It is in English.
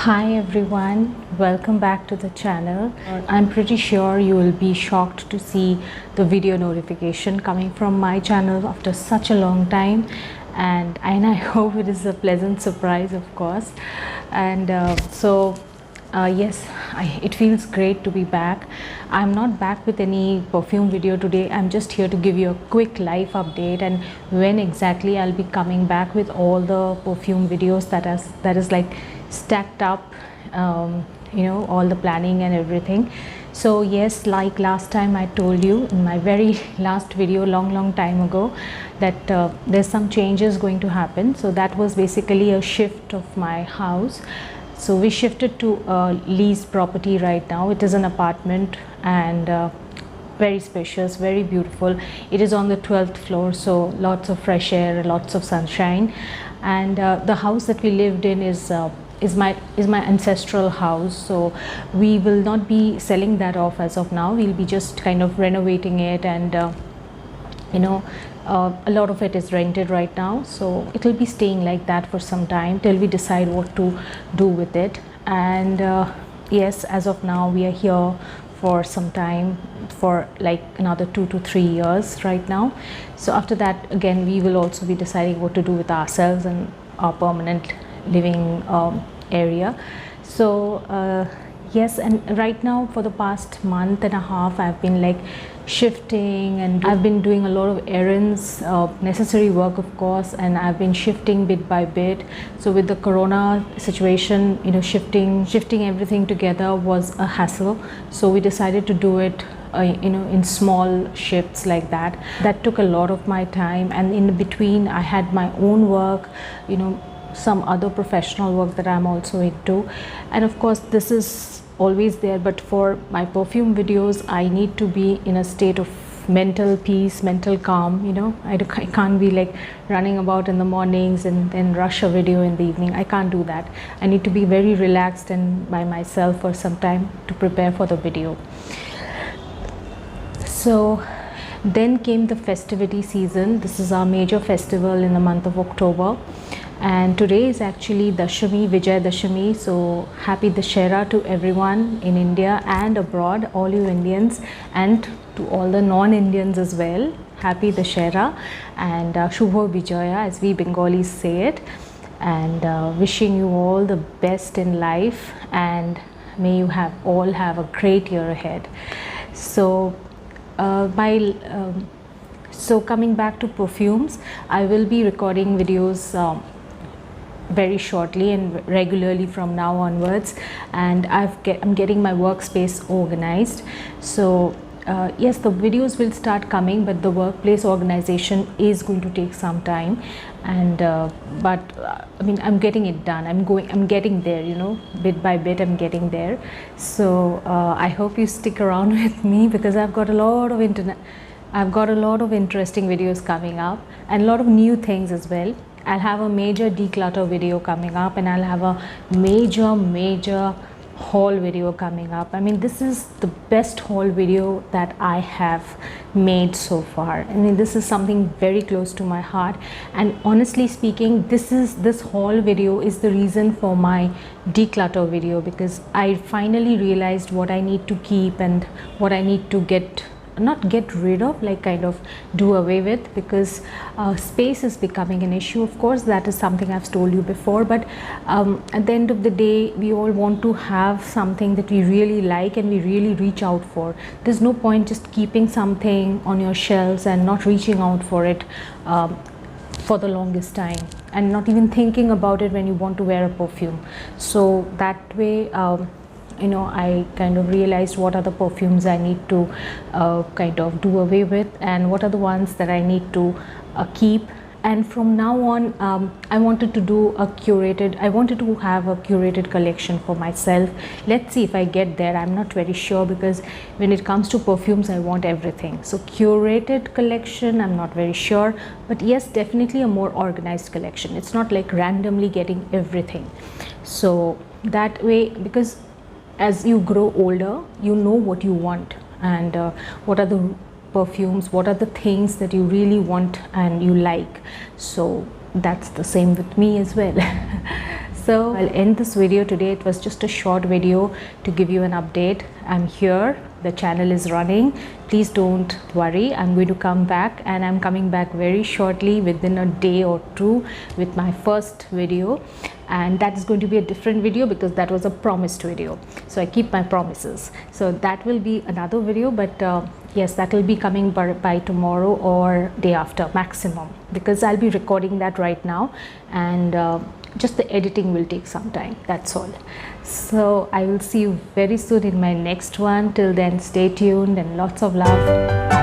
Hi everyone, welcome back to the channel. I'm pretty sure you will be shocked to see the video notification coming from my channel after such a long time, and I hope it is a pleasant surprise, of course. And yes, it feels great to be back. I'm not back with any perfume video today. I'm just here to give you a quick life update and when exactly I'll be coming back with all the perfume videos that is like stacked up, all the planning and everything. So yes, like last time I told you in my very last video long time ago that there's some changes going to happen. So that was basically a shift of my house. So we shifted to a leased property right now. It is an apartment and very spacious, very beautiful. It is on the 12th floor, so lots of fresh air, lots of sunshine. And the house that we lived in is my ancestral house, so we will not be selling that off as of now. We'll be just kind of renovating it, and a lot of it is rented right now, so it will be staying like that for some time till we decide what to do with it. And yes, as of now we are here for some time, for like another 2 to 3 years right now. So after that, again, we will also be deciding what to do with ourselves and our permanent living area. So yes, and right now for the past month and a half I've been like shifting, and I've been doing a lot of errands, necessary work of course, and I've been shifting bit by bit. So with the corona situation, shifting everything together was a hassle, so we decided to do it in small shifts like that. That took a lot of my time, and in between I had my own work, some other professional work that I'm also into, and of course this is always there. But for my perfume videos I need to be in a state of mental peace, mental calm. I can't be like running about in the mornings and then rush a video in the evening. I can't do that. I need to be very relaxed and by myself for some time to prepare for the video. So then came the festivity season. This is our major festival in the month of October, and today is actually Dashami, Vijay Dashami. So happy Dashera to everyone in India and abroad, all you Indians, and to all the non-Indians as well. Happy Dashera and Shubho Vijaya, as we Bengalis say it, and wishing you all the best in life, and may you all have a great year ahead. So so coming back to perfumes, I will be recording videos very shortly and regularly from now onwards, and I'm getting my workspace organized. So yes, the videos will start coming, but the workplace organization is going to take some time, and but I mean, I'm getting it done. I'm getting there, bit by bit I'm getting there. So I hope you stick around with me, because I've got a lot of interesting videos coming up and a lot of new things as well. I'll have a major declutter video coming up, and I'll have a major haul video coming up. I mean, this is the best haul video that I have made so far. I mean, this is something very close to my heart, and honestly speaking, this haul video is the reason for my declutter video, because I finally realized what I need to keep and what I need to not get rid of, like kind of do away with, because space is becoming an issue. Of course, that is something I've told you before, but at the end of the day, we all want to have something that we really like and we really reach out for. There's no point just keeping something on your shelves and not reaching out for it for the longest time, and not even thinking about it when you want to wear a perfume. So that way, I kind of realized what are the perfumes I need to kind of do away with, and what are the ones that I need to keep. And from now on, I wanted to have a curated collection for myself. Let's see if I get there. I'm not very sure, because when it comes to perfumes, I want everything. So curated collection, I'm not very sure, but yes, definitely a more organized collection. It's not like randomly getting everything. So that way, because as you grow older, you know what you want, and what are the perfumes, what are the things that you really want and you like. So that's the same with me as well. So I'll end this video today. It was just a short video to give you an update. I'm here, the channel is running. Please don't worry, I'm going to come back, and I'm coming back very shortly, within a day or two, with my first video. And that is going to be a different video because that was a promised video, so I keep my promises. So that will be another video, but yes, that will be coming by tomorrow or day after maximum, because I'll be recording that right now, and just the editing will take some time, that's all. So I will see you very soon in my next one. Till then, stay tuned and lots of love.